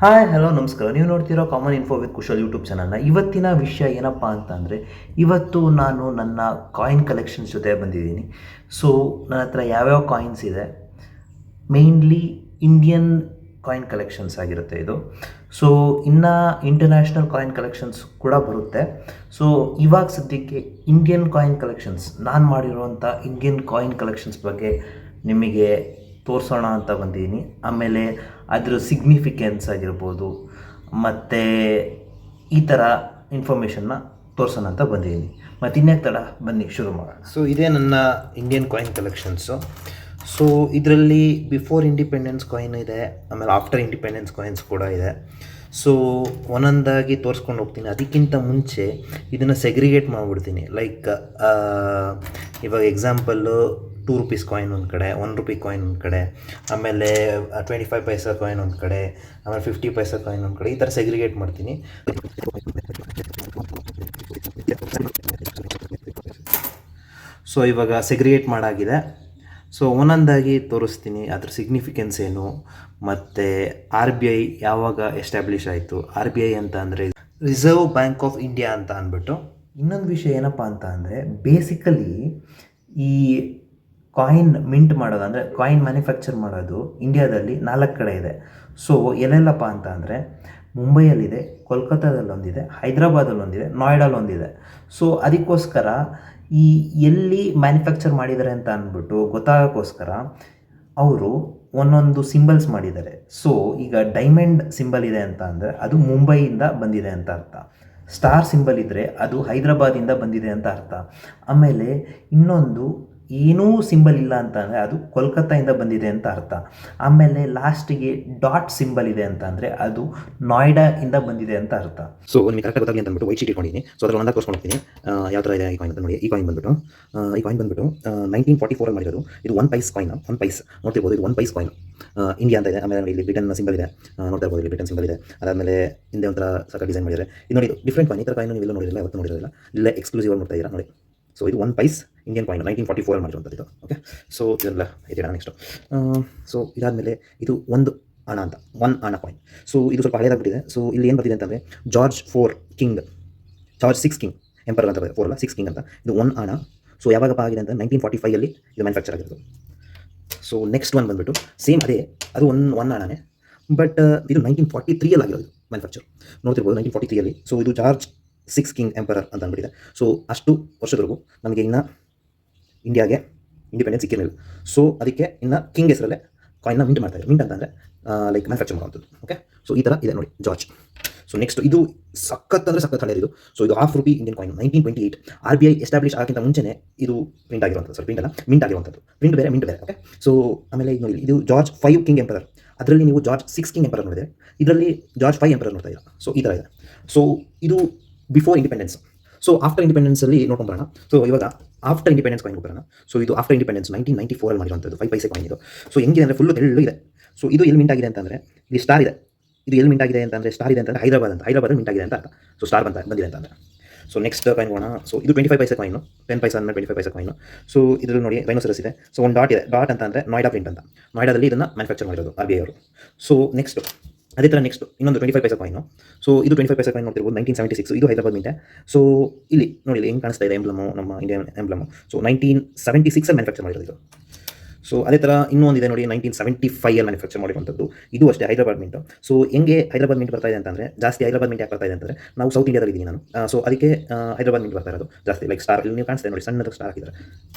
Hi hello ನಮಸ್ಕಾರ. ನೀವು ನೋಡ್ತಿರೋ common info with Kushal YouTube ಚಾನಲ್ನ. ಇವತ್ತಿನ ವಿಷಯ ಏನಪ್ಪ ಅಂತಂದರೆ, ಇವತ್ತು ನಾನು ನನ್ನ ಕಾಯಿನ್ ಕಲೆಕ್ಷನ್ಸ್ ಜೊತೆ ಬಂದಿದ್ದೀನಿ. ಸೊ ನನ್ನ ಹತ್ರ ಯಾವ್ಯಾವ ಕಾಯಿನ್ಸ್ ಇದೆ, ಮೇಯ್ನ್ಲಿ ಇಂಡಿಯನ್ ಕಾಯಿನ್ ಕಲೆಕ್ಷನ್ಸ್ ಆಗಿರುತ್ತೆ ಇದು. ಸೊ ಇನ್ನು ಇಂಟರ್ನ್ಯಾಷನಲ್ ಕಾಯಿನ್ ಕಲೆಕ್ಷನ್ಸ್ ಕೂಡ ಬರುತ್ತೆ. ಸೊ ಇವಾಗ ಸದ್ಯಕ್ಕೆ ಇಂಡಿಯನ್ ಕಾಯಿನ್ ಕಲೆಕ್ಷನ್ಸ್, ನಾನು ಮಾಡಿರುವಂಥ ಇಂಡಿಯನ್ ಕಾಯಿನ್ ಕಲೆಕ್ಷನ್ಸ್ ಬಗ್ಗೆ ನಿಮಗೆ ತೋರಿಸೋಣ ಅಂತ ಬಂದಿದ್ದೀನಿ. ಆಮೇಲೆ ಅದರ ಸಿಗ್ನಿಫಿಕೆನ್ಸ್ ಆಗಿರ್ಬೋದು ಮತ್ತು ಈ ಥರ ಇನ್ಫಾರ್ಮೇಷನ್ನ ತೋರಿಸೋಣ ಅಂತ ಬಂದಿದ್ದೀನಿ. ಮತ್ತು ಇನ್ಯಾಕೆ ತಡ, ಬನ್ನಿ ಶುರು ಮಾಡೋಣ. ಸೊ ಇದೇ ನನ್ನ ಇಂಡಿಯನ್ ಕಾಯಿನ್ ಕಲೆಕ್ಷನ್ಸು. ಸೊ ಇದರಲ್ಲಿ ಬಿಫೋರ್ ಇಂಡಿಪೆಂಡೆನ್ಸ್ ಕಾಯಿನ್ ಇದೆ, ಆಮೇಲೆ ಆಫ್ಟರ್ ಇಂಡಿಪೆಂಡೆನ್ಸ್ ಕಾಯಿನ್ಸ್ ಕೂಡ ಇದೆ. ಸೊ ಒಂದೊಂದಾಗಿ ತೋರಿಸ್ಕೊಂಡು ಹೋಗ್ತೀನಿ. ಅದಕ್ಕಿಂತ ಮುಂಚೆ ಇದನ್ನು ಸೆಗ್ರಿಗೇಟ್ ಮಾಡಿಬಿಡ್ತೀನಿ. ಲೈಕ್ ಇವಾಗ ಎಕ್ಸಾಂಪಲ್ಲು ₹2 ಕಾಯಿನ್ ಒಂದು ಕಡೆ, ₹1 ಕಾಯಿನ್ ಒಂದು ಕಡೆ, ಆಮೇಲೆ 25 ಪೈಸಾ ಕಾಯಿನ್ ಒಂದು ಕಡೆ, ಆಮೇಲೆ 50 ಪೈಸಾ ಕಾಯಿನ್ ಒಂದು ಕಡೆ, ಈ ಥರ ಸೆಗ್ರಿಗೇಟ್ ಮಾಡ್ತೀನಿ. ಸೊ ಇವಾಗ ಸೆಗ್ರಿಗೇಟ್ ಮಾಡಾಗಿದೆ. ಸೊ ಒಂದೊಂದಾಗಿ ತೋರಿಸ್ತೀನಿ, ಅದ್ರ ಸಿಗ್ನಿಫಿಕೆನ್ಸ್ ಏನು, ಮತ್ತು RBI ಯಾವಾಗ ಎಸ್ಟಾಬ್ಲಿಷ್ ಆಯಿತು. RBI ಅಂತ ಅಂದರೆ ರಿಸರ್ವ್ ಬ್ಯಾಂಕ್ ಆಫ್ ಇಂಡಿಯಾ ಅಂತ ಅಂದ್ಬಿಟ್ಟು. ಇನ್ನೊಂದು ವಿಷಯ ಏನಪ್ಪ ಅಂತ ಅಂದರೆ, ಬೇಸಿಕಲಿ ಈ ಕಾಯಿನ್ ಮಿಂಟ್ ಮಾಡೋದು, ಅಂದರೆ ಕಾಯಿನ್ ಮ್ಯಾನುಫ್ಯಾಕ್ಚರ್ ಮಾಡೋದು ಇಂಡಿಯಾದಲ್ಲಿ 4 ಕಡೆ ಇದೆ. ಸೊ ಎಲ್ಲೆಲ್ಲಪ್ಪ ಅಂತ ಅಂದರೆ, ಮುಂಬೈಯಲ್ಲಿದೆ, ಕೋಲ್ಕತ್ತಾದಲ್ಲೊಂದಿದೆ, ಹೈದ್ರಾಬಾದಲ್ಲೊಂದಿದೆ, ನೋಯ್ಡಾಲೊಂದಿದೆ. ಸೊ ಅದಕ್ಕೋಸ್ಕರ ಈ ಎಲ್ಲಿ ಮ್ಯಾನುಫ್ಯಾಕ್ಚರ್ ಮಾಡಿದ್ದಾರೆ ಅಂತ ಅಂದ್ಬಿಟ್ಟು ಗೊತ್ತಾಗೋಕ್ಕೋಸ್ಕರ ಅವರು ಒಂದೊಂದು ಸಿಂಬಲ್ಸ್ ಮಾಡಿದ್ದಾರೆ. ಸೊ ಈಗ ಡೈಮಂಡ್ ಸಿಂಬಲ್ ಇದೆ ಅಂತ ಅಂದರೆ ಅದು ಮುಂಬೈಯಿಂದ ಬಂದಿದೆ ಅಂತ ಅರ್ಥ. ಸ್ಟಾರ್ ಸಿಂಬಲ್ ಇದ್ದರೆ ಅದು ಹೈದ್ರಾಬಾದಿಂದ ಬಂದಿದೆ ಅಂತ ಅರ್ಥ. ಆಮೇಲೆ ಇನ್ನೊಂದು ಏನೂ ಸಿಂಬಲ್ ಇಲ್ಲ ಅಂತ ಅಂದರೆ ಅದು ಕೋಲ್ಕತ್ತಾಯಿಂದ ಬಂದಿದೆ ಅಂತ ಅರ್ಥ. ಆಮೇಲೆ ಲಾಸ್ಟಿಗೆ ಡಾಟ್ ಸಿಂಬಲ್ ಇದೆ ಅಂತ ಅಂದರೆ ಅದು ನೋಯ್ಡಾಯಿಂದ ಬಂದಿದೆ ಅಂತ ಅರ್ಥ. ಸೊ ನಿಮಗೆ ಕರೆಕ್ಟಾಗಿ ಗೊತ್ತಾಗಲಿ ಅಂತ ಅಂದ್ಬಿಟ್ಟು ವೈಟ್ ಶೀಟ್ ಇಟ್ಕೊಂಡಿದ್ದೀನಿ. ಸೊ ಅದರಲ್ಲಿ ಒಂದಾಗ ತೋರಿಸ್ಕೊಂಡು ಹೋಗ್ತೀನಿ ಯಾವ ಥರ ಇದೆ ಈ ಕಾಯಿನ್ ಅಂತ ನೋಡಿ. ಈ ಕಾಯಿನ್ ಬಂದ್ಬಿಟ್ಟು 1944 ಮಾಡಿರೋದು. ಇದು 1 ಪೈಸ್ ಕಾಯಿನ್. 1 ಪೈಸ್ ನೋಡ್ತಿರ್ಬೋದು, ಇದು 1 ಪೈಸ್ ಕಾಯಿನ್. ಇಂಡಿಯಾ ಅಂತ ಇದೆ. ಆಮೇಲೆ ನೋಡಿ ಇಲ್ಲಿ ಬ್ರಿಟನ್ ಸಿಂಬಲ್ ಇದೆ, ನೋಡ್ತಾ ಇರ್ಬೋದು, ಇಲ್ಲಿ ಬ್ರಿಟನ್ ಸಿಂಬಲ್ ಇದೆ. ಅದಾದಮೇಲೆ ಹಿಂದೆ ಒಂಥರ ಸಾಕ ಡಿಸೈನ್ ಮಾಡಿದ್ದಾರೆ. ಇದು ನೋಡಿ, ಡಿಫ್ರೆಂಟ್ ಕಾಯಿನ್. ಈ ಥರ ಕಾಯಿನ್ ನೀವೆಲ್ಲ ನೋಡಿರಲಿಲ್ಲ, ಯಾವತ್ತೂ ನೋಡಿರಲಿಲ್ಲ. ಇಲ್ಲೇ ಎಕ್ಸ್ಕ್ಲೂಸಿವ್ ಆಗಿ ನೋಡ್ತಾ ಇದ್ದೀರಾ ನೋಡಿ. ಸೊ ಇದು 1 ಪೈಸ್ ಇಂಡಿಯನ್ ಕಾಯಿನ್ 1944 ಮಾಡಿರುವಂಥದ್ದು ಇದು. ಓಕೆ, ಸೊ ಇದೆಲ್ಲ ಇದೆಯಾ ನೆಕ್ಸ್ಟು. ಸೊ ಇದಾದಮೇಲೆ ಇದು 1 ಹಣ ಅಂತ, 1 ಹಣ ಕಾಯಿನ್. ಸೊ ಇದು ಸ್ವಲ್ಪ ಹಳೇದಾಗ್ಬಿಟ್ಟಿದೆ. ಸೊ ಇಲ್ಲಿ ಏನು ಬರ್ತಿದೆ ಅಂತಂದರೆ ಜಾರ್ಜ್ 6 ಕಿಂಗ್ ಎಂಪರರ್ ಅಂತ ಬರುತ್ತೆ. 4 ಅಲ್ಲ, 6 ಕಿಂಗ್ ಅಂತ. ಇದು 1 ಹಣ. ಸೊ ಯಾವಾಗಪ್ಪ ಆಗಿದೆ ಅಂತ 1945 ಇದು ಮ್ಯಾನುಫ್ಯಾಕ್ಚರ್ ಆಗಿರೋದು. ಸೊ ನೆಕ್ಸ್ಟ್ ಒನ್ ಬಂದುಬಿಟ್ಟು ಸೇಮ್ ಅದೇ, ಅದು 1 ಹಣನೇ, ಬಟ್ ಇದು 1943 ಆಗಿರೋದು ಮ್ಯಾನುಫ್ಯಾಕ್ಚರ್. ನೋಡ್ತಿರ್ಬೋದು 1943. ಸೊ ಇದು ಜಾರ್ಜ್ 6 ಕಿಂಗ್ ಎಂಪರರ್ ಅಂತ ಅಂದ್ಬಿಟ್ಟಿದೆ. ಸೊ ಅಷ್ಟು ವರ್ಷದವರೆಗೂ ನಮಗೆ ಇನ್ನು ಇಂಡಿಯಾಗೆ ಇಂಡಿಪೆಂಡೆನ್ಸ್ ಸಿಕ್ಕಿರಲಿಲ್ಲ. ಸೊ ಅದಕ್ಕೆ ಇನ್ನು ಕಿಂಗ್ ಹೆಸರಲ್ಲೇ ಕಾಯಿನ್ನ ಮಿಂಟ್ ಮಾಡ್ತಾರೆ. ಮಿಂಟ್ ಅಂತಂದರೆ ಲೈಕ್ ಮ್ಯಾನುಫ್ಯಾಕ್ಚರ್ ಮಾಡುವಂಥದ್ದು. ಓಕೆ, ಸೊ ಈ ಥರ ಇದೆ ನೋಡಿ ಜಾರ್ಜ್. ಸೊ ನೆಕ್ಸ್ಟ್ ಇದು ಸಖತ್ ಅಂದರೆ ಸಖತ್ ಹಳೆಯದು. ಸೊ ಇದು ₹1 ಇಂಡಿಯನ್ ಕಾಯಿನ್ 1928. RBI ಎಸ್ಟಾಬ್ಲಿಷ್ ಆಗಿಂತ ಮುಂಚೆನೇ ಇದು ಪ್ರಿಂಟ್ ಆಗಿರುವಂಥದ್ದು. ಪ್ರಿಂಟ್ ಅಲ್ಲ, ಮಿಂಟ್ ಆಗಿರುವಂಥದ್ದು. ಪ್ರಿಂಟ್ ಬೇರೆ, ಮಿಂಟ್ ಬೇರೆ. ಓಕೆ, ಸೊ ಆಮೇಲೆ ಇದು ನೋಡಿ, ಇದು ಜಾರ್ಜ್ 5 ಕಿಂಗ್ ಎಂಪರರ್. ಅದರಲ್ಲಿ ನೀವು ಜಾರ್ಜ್ 6 ಕಿಂಗ್ ಎಂಪರರ್ ನೋಡಿದೆ, ಇದರಲ್ಲಿ ಜಾರ್ಜ್ 5 ಎಂಪರರ್ ನೋಡ್ತಾ ಇದ್ದೀರಾ. ಸೊ ಈ ಥರ ಇದೆ. ಸೊ ಇದು ಬಿಫೋರ್ ಇಂಡಿಪೆಂಡೆನ್ಸ್. ಸೊ ಆಫ್ಟರ್ ಇಂಡಿಪೆಂಡೆನ್ಸಲ್ಲಿ ನೋಡ್ಕೊಂಬರೋಣ. ಸೊ ಇವಾಗ ಆಫ್ಟರ್ ಇಂಡಿಪೆಂಡೆನ್ಸ್ ಕಾಯಿನ್ ಬರೋಣ. ಸೊ ಇದು ಆಫ್ಟರ್ ಇಂಡಿಪೆಂಡೆನ್ಸ್ 1994 ಮಾಡಿರುವಂಥದ್ದು 5 ಪೈಸೆ ಕಾಯಿನ್ ಇದು. ಸೊ ಹೆಂಗಿದೆ ಅಂದರೆ ಫುಲ್ಲು ತೆಳ್ಳು ಇದೆ. ಸೊ ಇದು ಎಲ್ಲಿ ಮಿಂಟ್ ಆಗಿದೆ ಅಂತಂದರೆ ಇಲ್ಲಿ ಸ್ಟಾರ್ ಇದೆ. ಇದು ಎಲ್ಲಿ ಮಿಂಟ್ ಆಗಿದೆ ಅಂತಂದರೆ ಸ್ಟಾರ್ ಇದೆ ಅಂತಂದರೆ ಹೈದರಾಬಾದಲ್ಲಿ ಮಿಂಟ್ ಆಗಿದೆ ಅಂತ ಅರ್ಥ. ಸೊ ಸ್ಟಾರ್ ಬಂದಿದೆ ಅಂತ ಅಂದರೆ. ಸೊ ನೆಕ್ಸ್ಟ್ ಕಾಯಿನ್ ಹೋಗೋಣ. ಸೊ ಇದು 25 ಪೈಸೆ ಕಾಯಿನು, 10 ಪೈಸಾ ಅಂದರೆ 25 ಪೈಸೆ ಕಾಯಿನು. ಸೊ ಇದರಲ್ಲಿ ನೋಡಿ ರೈನೋಸರಸ್ ಇದೆ. ಸೊ ಒಂದು ಡಾಟ್ ಇದೆ. ಡಾಟ್ ಅಂತ ಅಂದರೆ ನೋಯ್ಡಾ ಪ್ರಿಂಟ್ ಅಂತ. ನೋಯ್ಡಾದಲ್ಲಿ ಇದನ್ನು ಮ್ಯಾನುಫ್ಯಾಕ್ಚರ್ ಮಾಡಿರೋದು RBI ಅವರು. ಸೊ ನೆಕ್ಸ್ಟ್ ಅದೇ ಥರ ನೆಕ್ಸ್ಟ್ ಇನ್ನೊಂದು 25 ಪೈಸಾ ಕಾಯಿನು. ಸೊ ಇದು 25 ಪೈಸಾ ಕಾಯಿನ್ ನೋಡ್ತಿರ್ಬೋದು, 1976. ಇದು ಹೈದರಾಬಾದ್ ಮಿಂಟೆ. ಸೊ ಇಲ್ಲಿ ನೋಡಿ, ಇಲ್ಲಿ ಹೆಂಗೆ ಕಾಣಿಸ್ತಾ ಇದೆ ಎಂಬ್ಲಮು, ನಮ್ಮ ಇಂಡಿಯನ್ ಎಂಬ್ಲಮು. ಸೊ 1976 ಮ್ಯಾನುಫ್ಯಾಕ್ಚರ್ ಮಾಡಿರೋದು ಇದು. ಸೊ ಅದೇ ಥರ ಇನ್ನೂ ಒಂದಿದೆ ನೋಡಿ, 1975 ಮ್ಯಾನುಫ್ಯಾಕ್ಚರ್ ಮಾಡಿರುವಂಥದ್ದು. ಇದು ಅಷ್ಟೇ ಹೈದರಾಬಾದ್ ಮಿಂಟು. ಸೊ ಹೆಂಗೆ ಹೈದರಾಬಾದ್ ಮಿಂಟ್ ಬರ್ತಾ ಇದೆ ಅಂತಂದರೆ, ಜಾಸ್ತಿ ಹೈದರಾಬಾದ್ ಮಿಂಟ್ ಯಾಕೆ ಬರ್ತಾ ಇದೆ ಅಂತಂದರೆ, ನಾವು ಸೌತ್ ಇಂಡಿಯಾದಲ್ಲಿ ಇದ್ದೀನಿ ನಾನು. ಸೊ ಅದಕ್ಕೆ ಹೈದರಾಬಾದ್ ಮಿಂಟ್ ಬರ್ತಾ ಇರೋದು ಜಾಸ್ತಿ. ಲೈಕ್ ಸ್ಟಾರ್ ಇಲ್ಲಿ ನೀವು ಕಾಣಿಸ್ತಾ ನೋಡಿ, ಸಣ್ಣದ ಸ್ಟಾರ್ ಹಾಕಿದ್ದಾರೆ.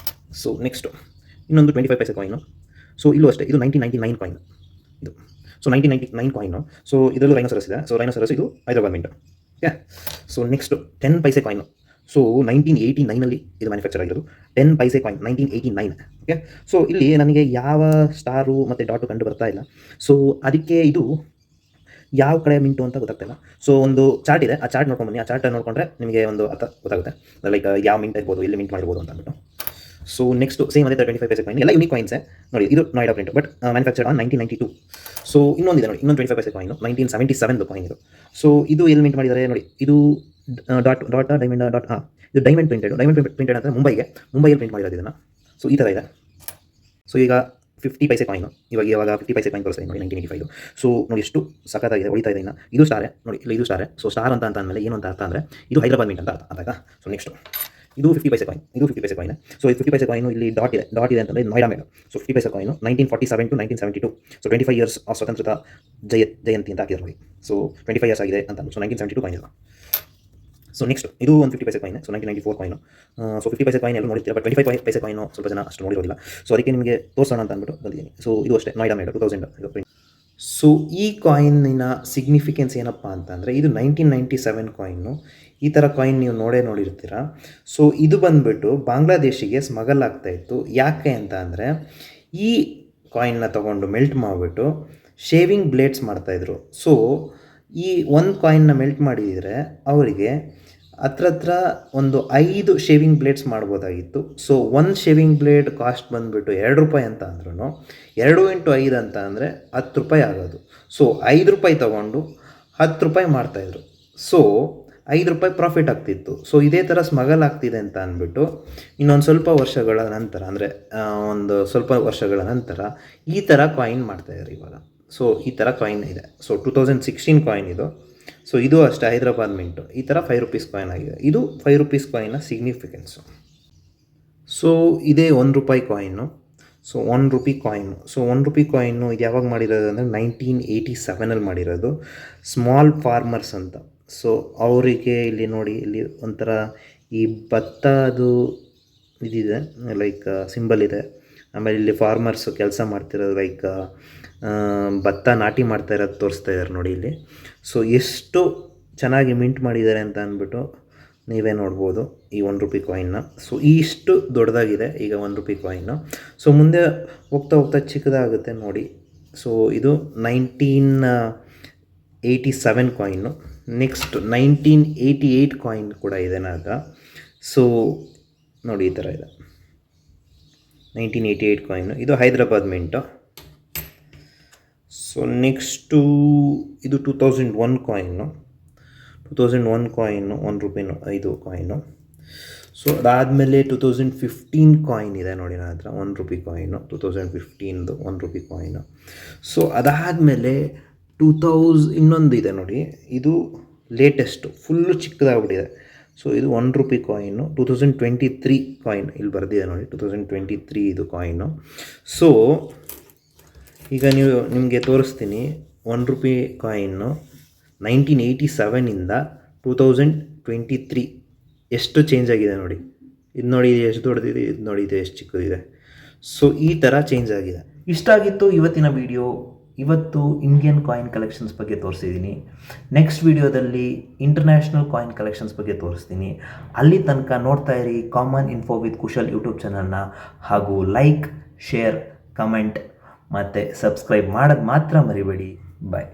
ಸೊ ನೆಕ್ಸ್ಟು ಇನ್ನೊಂದು 25 ಪೈಸೆ ಕಾಯಿನು. ಸೊ ಇಲ್ಲೂ ಅಷ್ಟೇ, ಇದು 1999 ಕಾಯಿನ್ ಇದು. So 1999 coin. ಸೊ ಇದರಲ್ಲೂ ರೈನೋಸರಸ್ ಇದೆ. ಸೊ ರೈನೋಸರಸ್ ಇದು Hyderabad mint. Okay, so next 10 ಪೈಸೆ ಕಾಯಿನು. ಸೊ 1989 ಇದು ಮ್ಯಾನುಫ್ಯಾಕ್ಚರ್ ಆಗಿರೋದು. 10 ಪೈಸೆ ಕಾಯಿನ್ 1989. ಓಕೆ, ಸೊ ಇಲ್ಲಿ ನನಗೆ ಯಾವ ಸ್ಟಾರು ಮತ್ತು ಡಾಟು ಕಂಡು ಬರ್ತಾ ಇಲ್ಲ. ಸೊ ಅದಕ್ಕೆ ಇದು ಯಾವ ಕಡೆ ಮಿಂಟು ಅಂತ ಗೊತ್ತಾಗ್ತಿಲ್ಲ. ಸೊ ಒಂದು ಚಾರ್ಟ್ ಇದೆ, ಆ ಚಾರ್ಟ್ ನೋಡ್ಕೊಂಡು ಬನ್ನಿ. ಆ ಚಾರ್ಟ್ ನೋಡಿಕೊಂಡ್ರೆ ನಿಮಗೆ ಒಂದು ಅರ್ಥ ಗೊತ್ತಾಗುತ್ತೆ, ಲೈಕ್ ಯಾವ ಮಿಂಟ್ ಇರ್ಬೋದು, ಎಲ್ಲಿ ಮಿಂಟ್ ಮಾಡಿರ್ಬೋದು ಅಂತ ಅಂದ್ಬಿಟ್ಟು. ಸೊ ನೆಕ್ಸ್ಟ್ ಸೇಮ್ ಅದೇ 25 ಪೈಸೆ ಕಾಯಿನ್. ಎಲ್ಲ ಯೂನಿಕ್ ಕಾಯಿನ್ಸೇ ನೋಡಿ. ಇದು Noida print, but manufactured on 1992. So ಇನ್ನೊಂದಿದೆ ನೋಡಿ, ಇನ್ನೊಂದು 25 ಪೈಸೆ ಕಾಯಿನು 1977 ಕಾಯಿನ್ ಇದು. ಸೊ ಇದು ಎಲ್ಲಿ ಮಿಂಟ್ ಮಾಡಿದ್ದಾರೆ ನೋಡಿ. ಇದು ಡೈಮಂಡ್ ಡಾಟ್ ಇದು ಡೈಮಂಡ್ ಪ್ರಿಂಟೆಡ್ ಅಂತ ಮುಂಬೈಯಲ್ಲಿ ಪ್ರಿಂಟ್ ಮಾಡಿರೋದು ಇದನ್ನು. ಸೊ ಈ ಥರ ಇದೆ. ಸೊ ಈಗ 50 ಪೈಸೆ ಕಾಯಿನು ಇವಾಗ 50 ಪೈಸೆ ಕಾಯಿನ್ ತೋರಿಸ್ತಾ ನೋಡಿ 1985. ಸೊ ನೋಡಿ ಎಷ್ಟು ಸಖತ್ತಾಗಿದೆ, ಹೊಡಿತಾ ಇದೆ. ಇನ್ನು ಇದು ಸ್ಟಾರೇ ನೋಡಿ, ಇಲ್ಲ ಇದು ಸ್ಟಾರೇ. ಸೊ ಸ್ಟಾರ್ ಅಂತ ಅಂದಮೇಲೆ ಏನು ಅಂತ ಅರ್ಥ ಅಂದರೆ ಇದು ಹೈದರಾಬಾದ್ ಮಿಂಟ್ ಅಂತ ಅರ್ಥ ಆಯ್ತಾ. ಸೊ ನೆಕ್ಸ್ಟ್ ಇದು 50 ಪೈಸೆ ಕಾಯಿನ್, ಇದು 50 ಪೈಸೆ ಕಾಯಿನ್. ಸೊ ಇದು 50 ಪೈಸೆ ಕಾಯಿನು ಇಲ್ಲಿ ಡಾಟ್ ಇದೆ ಅಂತಂದರೆ ಇದು ನೋಯ್ಡಾ ಮೇಡ್. ಸೊ 50 ಪೈಸೆ coin 1947 to 1972. So 25 years of Swatantrata Jayanti ಅಂತ ಹಾಕಿದ್ರು ನೋಡಿ. ಸೊ 25 ಇಯರ್ಸ್ ಆಗಿದೆ ಅಂತ. ಸೊ 1972 ಕಾಯಿನ್ ಇದು. ಸೊ ನೆಕ್ಸ್ಟ್ ಇದು ಒಂದು 50 ಪೈಸೆ ಕಾಯಿನ್. So 1994 coin. ಸೊ 50 ಪೈಸೆ ಕಾಯಿನ್ ಎಲ್ಲ ನೋಡ್ತೀರಾ, ಬಟ್ 25 ಪೈಸೆ ಕಾಯಿನು ಸ್ವಲ್ಪ ಜನ ಅಷ್ಟು ನೋಡಿರೋದಿಲ್ಲ. ಸೊ ಅದಕ್ಕೆ ನಿಮಗೆ ತೋರಿಸೋಣ ಅಂತ ಅಂದ್ಬಿಟ್ಟು ಬಂದಿದ್ದೀನಿ. ಸೊ ಇದು ಅಷ್ಟೇ ನೋಯ್ಡಾ ಮೇಡ್ 2000. ಸೊ ಈ ಕಾಯಿನ್ನ ಸಿಗ್ನಿಫಿಕೆನ್ಸ್ ಏನಪ್ಪ ಅಂತಂದರೆ ಇದು 1997 ಕಾಯಿನ್ನು. ಈ ಥರ ಕಾಯಿನ್ ನೀವು ನೋಡಿರ್ತೀರ. ಸೊ ಇದು ಬಂದುಬಿಟ್ಟು ಬಾಂಗ್ಲಾದೇಶಿಗೆ ಸ್ಮಗಲ್ ಆಗ್ತಾಯಿತ್ತು. ಯಾಕೆ ಅಂತ ಅಂದರೆ ಈ ಕಾಯಿನ್ನ ತೊಗೊಂಡು ಮೆಲ್ಟ್ ಮಾಡಿಬಿಟ್ಟು ಶೇವಿಂಗ್ ಬ್ಲೇಡ್ಸ್ ಮಾಡ್ತಾಯಿದ್ರು. ಸೊ ಈ ಒಂದು ಕಾಯಿನ್ನ ಮೆಲ್ಟ್ ಮಾಡಿದರೆ ಅವರಿಗೆ ಹತ್ರ ಒಂದು 5 ಶೇವಿಂಗ್ ಬ್ಲೇಡ್ಸ್ ಮಾಡ್ಬೋದಾಗಿತ್ತು. ಸೊ ಒಂದು ಶೇವಿಂಗ್ ಬ್ಲೇಡ್ ಕಾಸ್ಟ್ ಬಂದುಬಿಟ್ಟು ₹2 ಅಂತ ಅಂದ್ರೂ 2 × 5 ಅಂತ ಅಂದರೆ ₹10 ಆಗೋದು. ಸೊ ₹5 ತೊಗೊಂಡು ₹10 ಮಾಡ್ತಾಯಿದ್ರು. ಸೊ ₹5 ಪ್ರಾಫಿಟ್ ಆಗ್ತಿತ್ತು. ಸೊ ಇದೇ ಥರ ಸ್ಮಗಲ್ ಆಗ್ತಿದೆ ಅಂತ ಅಂದ್ಬಿಟ್ಟು ಇನ್ನೊಂದು ಸ್ವಲ್ಪ ವರ್ಷಗಳ ನಂತರ, ಅಂದರೆ ಒಂದು ಸ್ವಲ್ಪ ವರ್ಷಗಳ ನಂತರ ಈ ಥರ ಕಾಯಿನ್ ಮಾಡ್ತಾಯಿದ್ದಾರೆ ಇವಾಗ. ಸೊ ಈ ಥರ ಕಾಯಿನ್ ಇದೆ. ಸೊ 2016 ಕಾಯಿನ್ ಇದು. ಸೊ ಇದು ಅಷ್ಟೇ ಹೈದರಾಬಾದ್ ಮಿಂಟು. ಈ ಥರ ₹5 ಕಾಯಿನ್ ಆಗಿದೆ. ಇದು ₹5 ಕಾಯಿನ್ನ ಸಿಗ್ನಿಫಿಕೆನ್ಸು. ಸೊ ಇದೇ ₹1 coin. So ₹1 coin. So ₹1 coin ಇದು ಯಾವಾಗ ಮಾಡಿರೋದು ಅಂದರೆ 1987 ಮಾಡಿರೋದು. ಸ್ಮಾಲ್ ಫಾರ್ಮರ್ಸ್ ಅಂತ. ಸೊ ಅವರಿಗೆ ಇಲ್ಲಿ ನೋಡಿ, ಇಲ್ಲಿ ಒಂಥರ ಈ ಭತ್ತದು ಇದಿದೆ, ಲೈಕ್ ಸಿಂಬಲ್ ಇದೆ. ಆಮೇಲೆ ಇಲ್ಲಿ ಫಾರ್ಮರ್ಸು ಕೆಲಸ ಮಾಡ್ತಿರೋದು, ಲೈಕ್ ಭತ್ತ ನಾಟಿ ಮಾಡ್ತಾ ಇರೋದು ತೋರಿಸ್ತಾ ಇದ್ದಾರೆ ನೋಡಿ ಇಲ್ಲಿ. ಸೊ ಎಷ್ಟು ಚೆನ್ನಾಗಿ ಮಿಂಟ್ ಮಾಡಿದ್ದಾರೆ ಅಂತ ಅಂದ್ಬಿಟ್ಟು ನೀವೇ ನೋಡ್ಬೋದು ಈ ₹1 ಕಾಯಿನ್ನ. ಸೊ ಇಷ್ಟು ದೊಡ್ಡದಾಗಿದೆ ಈಗ ₹1 ಕಾಯಿನ್ನು. ಸೊ ಮುಂದೆ ಹೋಗ್ತಾ ಚಿಕ್ಕದಾಗುತ್ತೆ ನೋಡಿ. ಸೊ ಇದು 1987 ಕಾಯಿನ್ನು. ನೆಕ್ಸ್ಟ್ 1988 ಕಾಯಿನ್ ಕೂಡ ಇದೆ ನಾಗ. ಸೊ ನೋಡಿ ಈ ಥರ ಇದೆ 1988 ಕಾಯಿನು. ಇದು ಹೈದರಾಬಾದ್ ಮಿಂಟು. ಸೊ ನೆಕ್ಸ್ಟು ಇದು 2001 ಕಾಯಿನ್ನು. 2001 coin ₹1 5 coin. ಸೊ ಅದಾದಮೇಲೆ 2015 ಕಾಯಿನ್ ಇದೆ ನೋಡಿ ನನ್ನ ಹತ್ರ, ₹1 ಕಾಯಿನು. 2015 ₹1 ಕಾಯಿನು. ಸೊ ಅದಾದಮೇಲೆ ಇನ್ನೊಂದು ಇದೆ ನೋಡಿ, ಇದು ಲೇಟೆಸ್ಟು, ಫುಲ್ಲು ಚಿಕ್ಕದಾಗ್ಬಿಟ್ಟಿದೆ. ಸೊ ಇದು ₹1 ಕಾಯಿನು. 2023 ಕಾಯಿನ್ ಇಲ್ಲಿ ಬರೆದಿದೆ ನೋಡಿ, 2023 ಇದು ಕಾಯಿನು. ಸೊ ಈಗ ನಿಮಗೆ ತೋರಿಸ್ತೀನಿ ₹1 ಕಾಯಿನ್ನು 1987ಇಂದ 2023 ಎಷ್ಟು ಚೇಂಜ್ ಆಗಿದೆ ನೋಡಿ. ಇದು ನೋಡಿ ಎಷ್ಟು ದೊಡ್ಡದಿದೆ, ಇದು ನೋಡಿ ಇದು ಎಷ್ಟು ಚಿಕ್ಕದಿದೆ. ಸೊ ಈ ಥರ ಚೇಂಜ್ ಆಗಿದೆ. ಇಷ್ಟ ಆಗಿತ್ತು ಇವತ್ತಿನ ವಿಡಿಯೋ. ಇವತ್ತು ಇಂಡಿಯನ್ ಕಾಯಿನ್ ಕಲೆಕ್ಷನ್ಸ್ ಬಗ್ಗೆ ತೋರಿಸಿದ್ದೀನಿ. ನೆಕ್ಸ್ಟ್ ವಿಡಿಯೋದಲ್ಲಿ ಇಂಟರ್ನ್ಯಾಷನಲ್ ಕಾಯಿನ್ ಕಲೆಕ್ಷನ್ಸ್ ಬಗ್ಗೆ ತೋರಿಸ್ತೀನಿ. ಅಲ್ಲಿ ತನಕ ನೋಡ್ತಾ ಇರಿ common info with Kushal YouTube ಚಾನಲ್ನ. ಹಾಗೂ ಲೈಕ್, ಶೇರ್, ಕಮೆಂಟ್ ಮತ್ತು ಸಬ್ಸ್ಕ್ರೈಬ್ ಮಾಡೋದು ಮಾತ್ರ ಮರಿಬೇಡಿ. ಬಾಯ್.